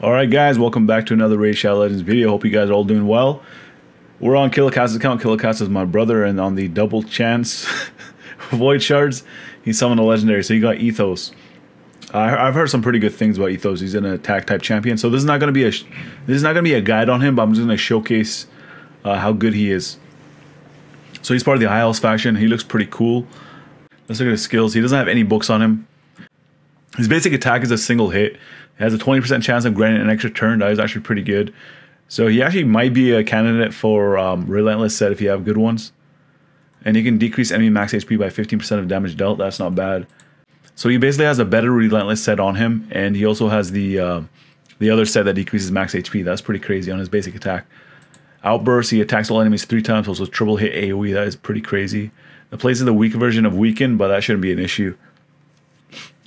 Alright guys, welcome back to another Raid Shadow Legends video. Hope you guys are all doing well. We're on Killicast's account. Killicast is my brother, and on the double chance void shards, he summoned a legendary, so he got ITHOS. I've heard some pretty good things about ITHOS. He's an attack type champion, so this is not going to be a guide on him, but I'm just going to showcase how good he is. So he's part of the ITHOS faction. He looks pretty cool. Let's look at his skills. He doesn't have any books on him. His basic attack is a single hit. He has a 20% chance of granting an extra turn. That is actually pretty good. So he actually might be a candidate for Relentless set if you have good ones. And he can decrease enemy max HP by 15% of damage dealt. That's not bad. So he basically has a better Relentless set on him, and he also has the other set that decreases max HP. That's pretty crazy on his basic attack. Outburst, he attacks all enemies 3 times, also triple hit AoE. That is pretty crazy. The place is the weak version of Weaken, but that shouldn't be an issue.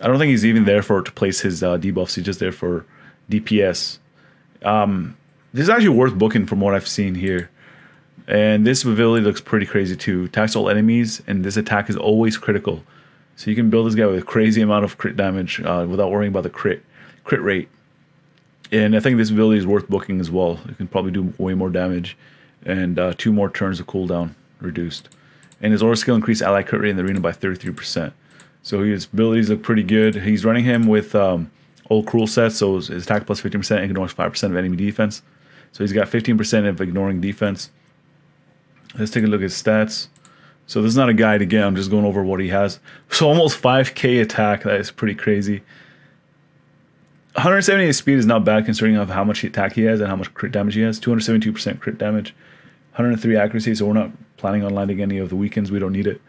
I don't think he's even there to place his debuffs. He's just there for DPS. This is actually worth booking from what I've seen here. And this ability looks pretty crazy too. Attacks all enemies, and this attack is always critical. So you can build this guy with a crazy amount of crit damage without worrying about the crit rate. And I think this ability is worth booking as well. You can probably do way more damage, and 2 more turns of cooldown reduced. And his aura skill increased ally crit rate in the arena by 33%. So his abilities look pretty good. He's running him with old cruel sets, so his attack plus 15% ignores 5% of enemy defense. So he's got 15% of ignoring defense. Let's take a look at his stats. So this is not a guide again, I'm just going over what he has. So almost 5k attack, that is pretty crazy. 178 speed is not bad considering of how much attack he has and how much crit damage he has. 272% crit damage. 103 accuracy, so we're not planning on landing any of the weakens, we don't need it.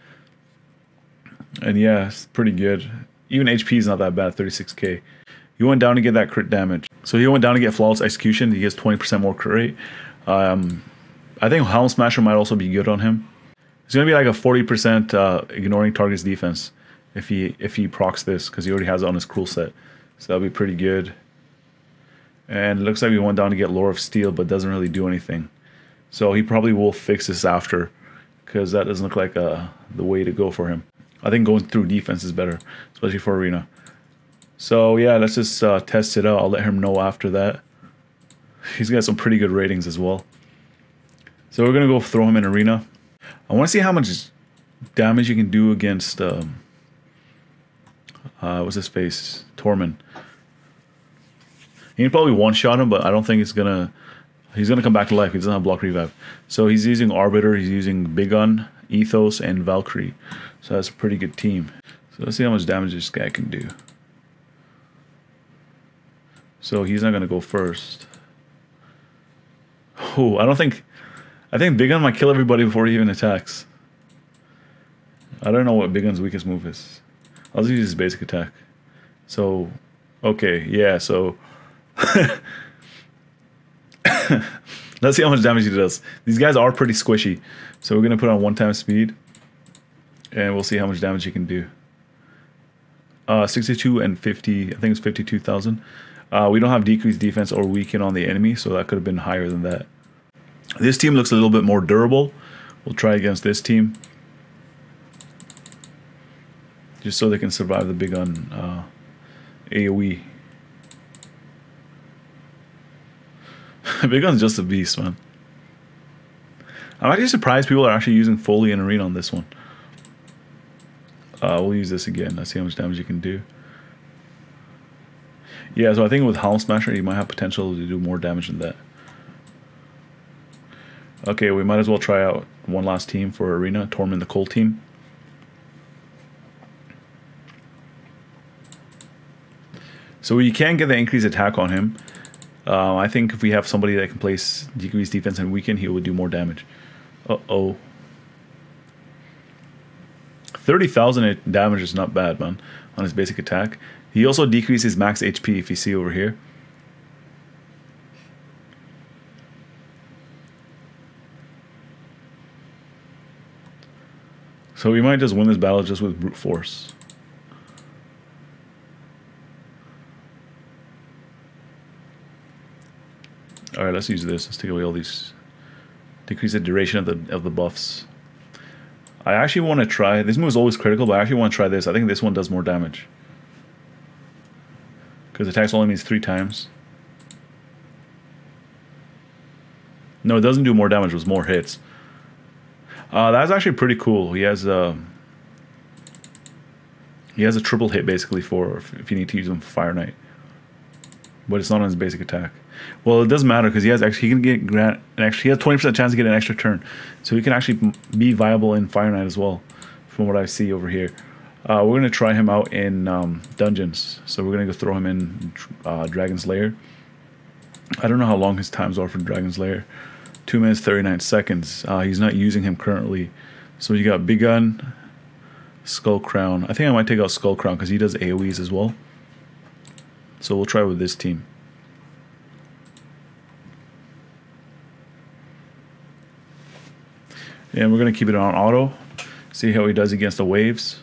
And yeah, it's pretty good. Even HP is not that bad, 36k. He went down to get that crit damage. So he went down to get Flawless Execution. He gets 20% more crit rate. I think Helm Smasher might also be good on him. It's going to be like a 40% ignoring target's defense if he procs this, because he already has it on his cruel set. So that'll be pretty good. And it looks like we went down to get Lore of Steel, but doesn't really do anything. So he probably will fix this after, because that doesn't look like the way to go for him. I think going through defense is better, especially for arena. So yeah, let's just test it out. I'll let him know after that. He's got some pretty good ratings as well. So we're gonna go throw him in arena. I want to see how much damage you can do against what's his face, Tormund. You can probably one-shot him, but I don't think he's gonna come back to life. He doesn't have block revive. So he's using Arbiter, he's using Big Gun, ITHOS, and Valkyrie. So that's a pretty good team. So let's see how much damage this guy can do. So he's not going to go first. Oh, I think Big Gun might kill everybody before he even attacks. I don't know what Big Gun's weakest move is. I'll just use his basic attack. So, okay, yeah, so... Let's see how much damage he does. These guys are pretty squishy. So we're going to put on 1-time speed. And we'll see how much damage he can do. 62 and 50, I think it's 52,000. We don't have decreased defense or weaken on the enemy, so that could have been higher than that. This team looks a little bit more durable. We'll try against this team. Just so they can survive the Big Gun AoE. Big Gun's just a beast, man. I'm actually surprised people are actually using Foley and Arena on this one. We'll use this again. Let's see how much damage you can do. Yeah, so I think with Helm Smasher, you might have potential to do more damage than that. Okay, we might as well try out one last team for Arena. Tormund the Cold team. So you can get the increased attack on him. I think if we have somebody that can place decreased defense and weaken, he will do more damage. Uh-oh. 30,000 damage is not bad, man, on his basic attack. He also decreases max HP, if you see over here. So we might just win this battle just with brute force. Alright, let's use this. Let's take away all these. Decrease the duration of the buffs. I actually want to try, this move is always critical, but I actually want to try this. I think this one does more damage. Because attacks only means 3 times. No, it doesn't do more damage. It was more hits. That's actually pretty cool. He has a triple hit basically for if you need to use him for Fire Knight, but it's not on his basic attack. Well, it doesn't matter because he has 20% chance to get an extra turn, so he can actually be viable in Fire Knight as well, from what I see over here. We're gonna try him out in dungeons, so we're gonna go throw him in Dragon's Lair. I don't know how long his times are for Dragon's Lair. 2 minutes 39 seconds. He's not using him currently, so you got Big Gun, Skull Crown. I think I might take out Skull Crown because he does AoEs as well. So we'll try with this team. And we're going to keep it on auto. See how he does against the waves.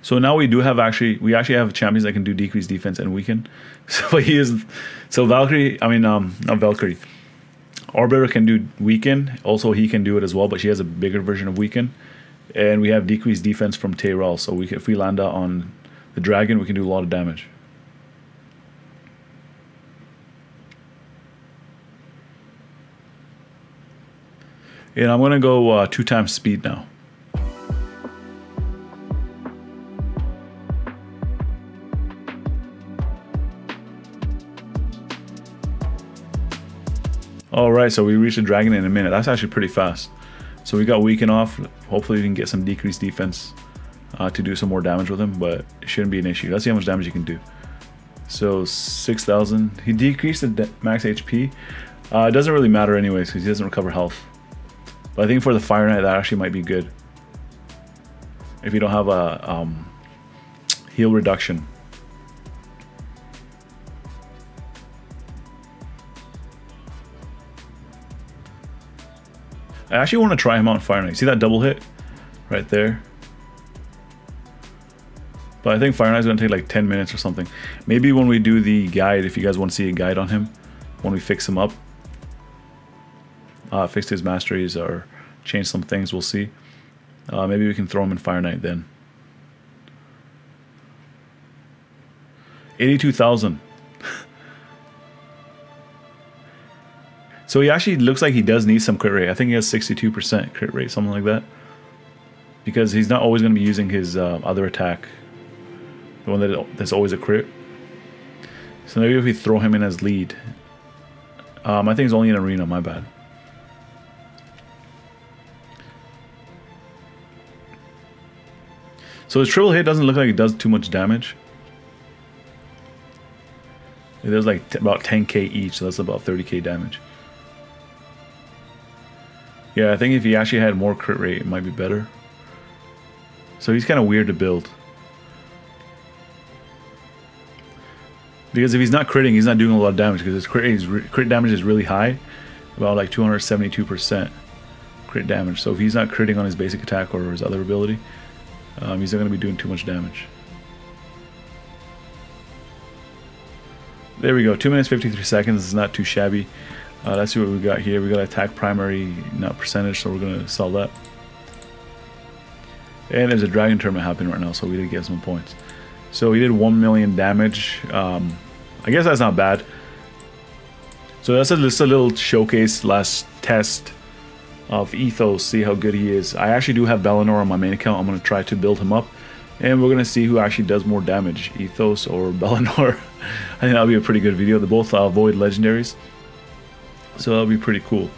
So now we actually have champions that can do decreased defense and weaken. So Valkyrie, not Valkyrie. Arbiter can do weaken. Also he can do it as well, but she has a bigger version of weaken. And we have decreased defense from Tyrell. So if we land on the dragon, we can do a lot of damage. And I'm gonna go 2 times speed now. Alright, so we reached the dragon in a minute. That's actually pretty fast. So we got weaken off. Hopefully we can get some decreased defense to do some more damage with him, but it shouldn't be an issue. Let's see how much damage he can do. So 6,000. He decreased the max HP. It doesn't really matter anyways because he doesn't recover health. But I think for the Fire Knight that actually might be good. If you don't have a heal reduction. I actually want to try him out in Fire Knight. See that double hit right there? But I think Fire Knight's going to take like 10 minutes or something. Maybe when we do the guide, if you guys want to see a guide on him, when we fix him up, fix his masteries or change some things, we'll see. Maybe we can throw him in Fire Knight then. 82,000. So he actually looks like he does need some crit rate. I think he has 62% crit rate, something like that. Because he's not always going to be using his other attack. The one that's always a crit. So maybe if we throw him in as lead. I think he's only in arena, my bad. So his triple hit doesn't look like it does too much damage. It does like about 10k each, so that's about 30k damage. Yeah, I think if he actually had more crit rate, it might be better. So he's kind of weird to build. Because if he's not critting, he's not doing a lot of damage because his crit damage is really high. About like 272% crit damage. So if he's not critting on his basic attack or his other ability, he's not going to be doing too much damage. There we go, 2 minutes 53 seconds. It's not too shabby. Let's see what we got here. We got attack primary, not percentage, so we're going to sell that. And there's a dragon tournament happening right now, so we did get some points. So he did 1 million damage. I guess that's not bad. So that's just a little showcase last test of ITHOS, see how good he is. I actually do have Bellinor on my main account. I'm going to try to build him up. And we're going to see who actually does more damage, ITHOS or Bellinor. I think that'll be a pretty good video. They're both Void Legendaries. So that'll be pretty cool.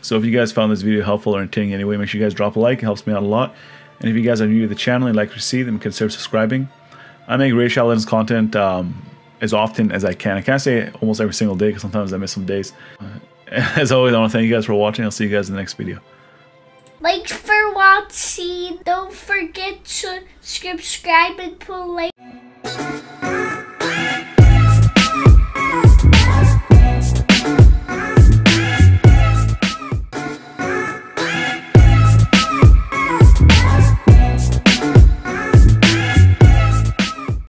So if you guys found this video helpful or entertaining anyway, make sure you guys drop a like. It helps me out a lot. And if you guys are new to the channel and like to see, then consider subscribing. I make Racial Legends content as often as I can. I can't say almost every single day because sometimes I miss some days. As always, I want to thank you guys for watching. I'll see you guys in the next video. Thanks for watching. Don't forget to subscribe and put a like.